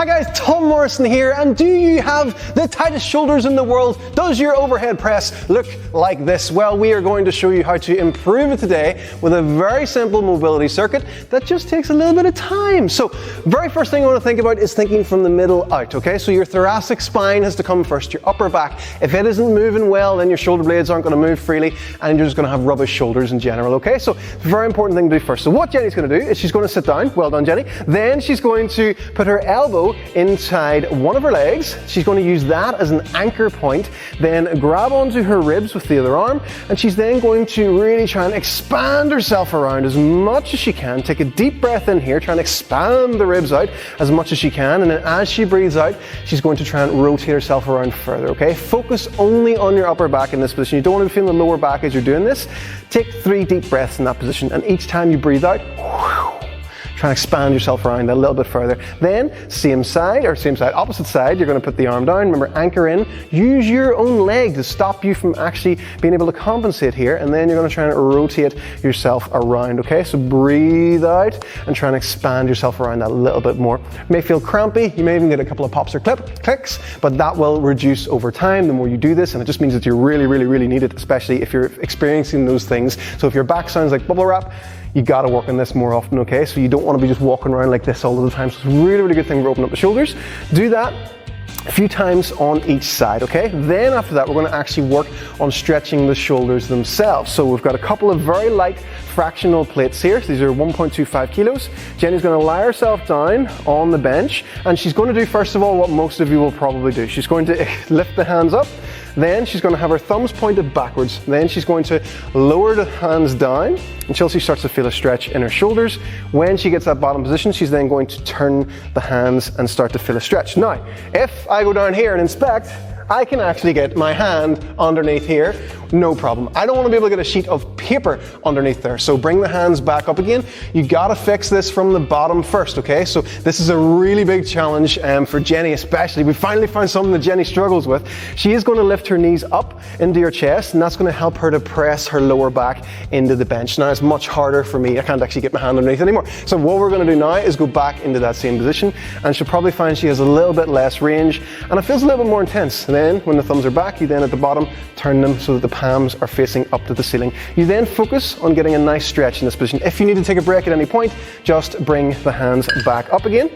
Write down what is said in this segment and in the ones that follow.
Hi guys, Tom Morrison here, and do you have the tightest shoulders in the world? Does your overhead press look like this? Well, we are going to show you how to improve it today with a very simple mobility circuit that just takes a little bit of time. So, very first thing I want to think about is thinking from the middle out, okay? So your thoracic spine has to come first, your upper back. If it isn't moving well, then your shoulder blades aren't going to move freely, and you're just going to have rubbish shoulders in general, okay? So, very important thing to do first. So what Jenny's going to do is she's going to sit down, well done Jenny, then she's going to put her elbow inside one of her legs. She's going to use that as an anchor point, then grab onto her ribs with the other arm, and she's then going to really try and expand herself around as much as she can. Take a deep breath in here, try and expand the ribs out as much as she can, and then as she breathes out, she's going to try and rotate herself around further, okay? Focus only on your upper back in this position. You don't want to be feeling the lower back as you're doing this. Take 3 deep breaths in that position, and each time you breathe out, try and expand yourself around a little bit further. Then, opposite side, you're going to put the arm down. Remember, anchor in. Use your own leg to stop you from actually being able to compensate here, and then you're going to try and rotate yourself around, okay? So breathe out and try and expand yourself around that a little bit more. It may feel crampy, you may even get a couple of pops or clicks, but that will reduce over time the more you do this, and it just means that you really need it, especially if you're experiencing those things. So if your back sounds like bubble wrap, you gotta work on this more often, okay? So you don't wanna be just walking around like this all of the time. So it's a really good thing to open up the shoulders. Do that a few times on each side, okay? Then after that, we're gonna actually work on stretching the shoulders themselves. So we've got a couple of very light fractional plates here. So these are 1.25 kilos. Jenny's gonna lie herself down on the bench, and she's gonna do, first of all, what most of you will probably do. She's going to lift the hands up, then she's going to have her thumbs pointed backwards. Then she's going to lower the hands down until she starts to feel a stretch in her shoulders. When she gets that bottom position, she's then going to turn the hands and start to feel a stretch. Now, if I go down here and inspect, I can actually get my hand underneath here, no problem. I don't want to be able to get a sheet of paper underneath there, so bring the hands back up again. You gotta fix this from the bottom first, okay? So this is a really big challenge for Jenny especially. We finally found something that Jenny struggles with. She is going to lift her knees up into your chest, and that's going to help her to press her lower back into the bench. Now it's much harder for me. I can't actually get my hand underneath anymore. So what we're going to do now is go back into that same position, and she'll probably find she has a little bit less range, and it feels a little bit more intense. Then when the thumbs are back, you then at the bottom turn them so that the palms are facing up to the ceiling. You then focus on getting a nice stretch in this position. If you need to take a break at any point, just bring the hands back up again.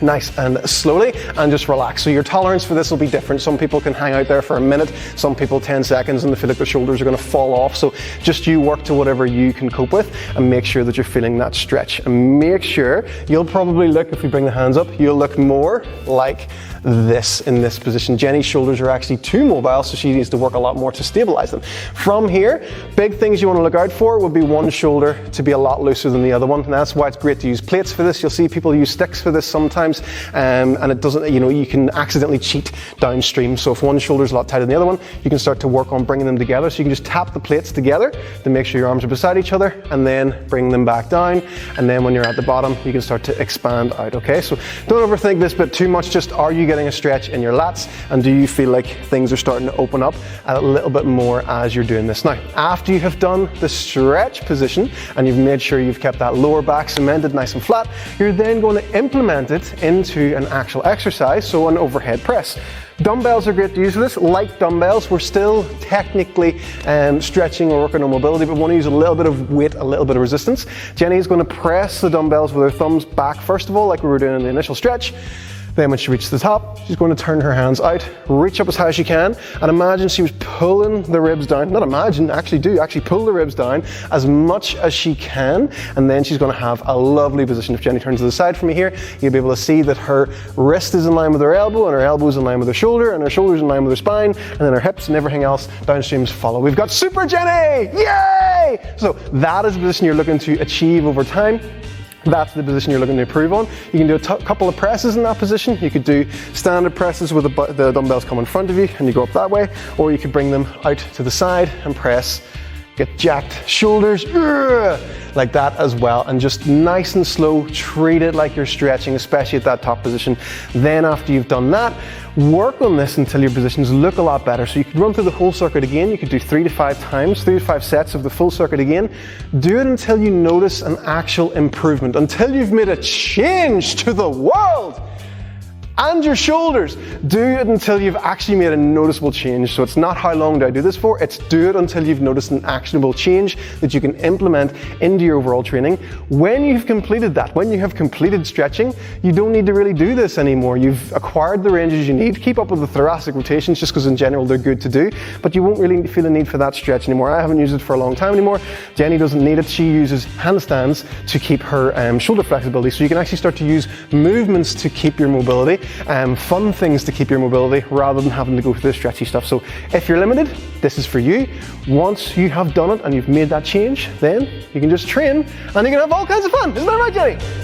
Nice and slowly, and just relax. So your tolerance for this will be different. Some people can hang out there for a minute, some people 10 seconds, and they feel like their shoulders are going to fall off. So just you work to whatever you can cope with, and make sure that you're feeling that stretch. And make sure you'll probably look, if we bring the hands up, you'll look more like this in this position. Jenny's shoulders are actually too mobile, so she needs to work a lot more to stabilize them. From here, big things you want to look out for would be one shoulder to be a lot looser than the other one, and that's why it's great to use plates for this. You'll see people use sticks for this sometimes, and it doesn't, you can accidentally cheat downstream. So if one shoulder's a lot tighter than the other one, you can start to work on bringing them together. So you can just tap the plates together to make sure your arms are beside each other, and then bring them back down, and then when you're at the bottom, you can start to expand out, okay? So don't overthink this bit too much. Just, are you getting a stretch in your lats, and do you feel like things are starting to open up a little bit more as you're doing this? Now, after you have done the stretch position and you've made sure you've kept that lower back cemented nice and flat, you're then going to implement it into an actual exercise, so an overhead press. Dumbbells are great to use for this. Light dumbbells, we're still technically stretching or working on mobility, but we want to use a little bit of weight, a little bit of resistance. Jenny is going to press the dumbbells with her thumbs back first of all, like we were doing in the initial stretch. Then when she reaches the top, she's going to turn her hands out, reach up as high as she can, and imagine she was pulling the ribs down. Not imagine, actually pull the ribs down as much as she can, and then she's going to have a lovely position. If Jenny turns to the side from me here, you'll be able to see that her wrist is in line with her elbow, and her elbow is in line with her shoulder, and her shoulder is in line with her spine, and then her hips and everything else downstreams follow. We've got Super Jenny! Yay! So that is the position you're looking to achieve over time. That's the position you're looking to improve on. You can do a couple of presses in that position. You could do standard presses with the dumbbells come in front of you and you go up that way, or you could bring them out to the side and press. Get jacked shoulders, like that as well, and just nice and slow, treat it like you're stretching, especially at that top position. Then after you've done that, work on this until your positions look a lot better. So you could run through the whole circuit again. You could do 3 to 5 times, 3 to 5 sets of the full circuit again. Do it until you notice an actual improvement, until you've made a change to the world. and your shoulders. Do it until you've actually made a noticeable change. So it's not how long do I do this for, it's do it until you've noticed an actionable change that you can implement into your overall training. When you've completed that, when you have completed stretching, you don't need to really do this anymore. You've acquired the ranges you need. Keep up with the thoracic rotations just because in general they're good to do, but you won't really feel the need for that stretch anymore. I haven't used it for a long time anymore. Jenny doesn't need it. She uses handstands to keep her shoulder flexibility, so you can actually start to use movements to keep your mobility, fun things to keep your mobility rather than having to go through the stretchy stuff. So if you're limited, this is for you. Once you have done it and you've made that change, then you can just train and you can have all kinds of fun. Isn't that right, Jenny?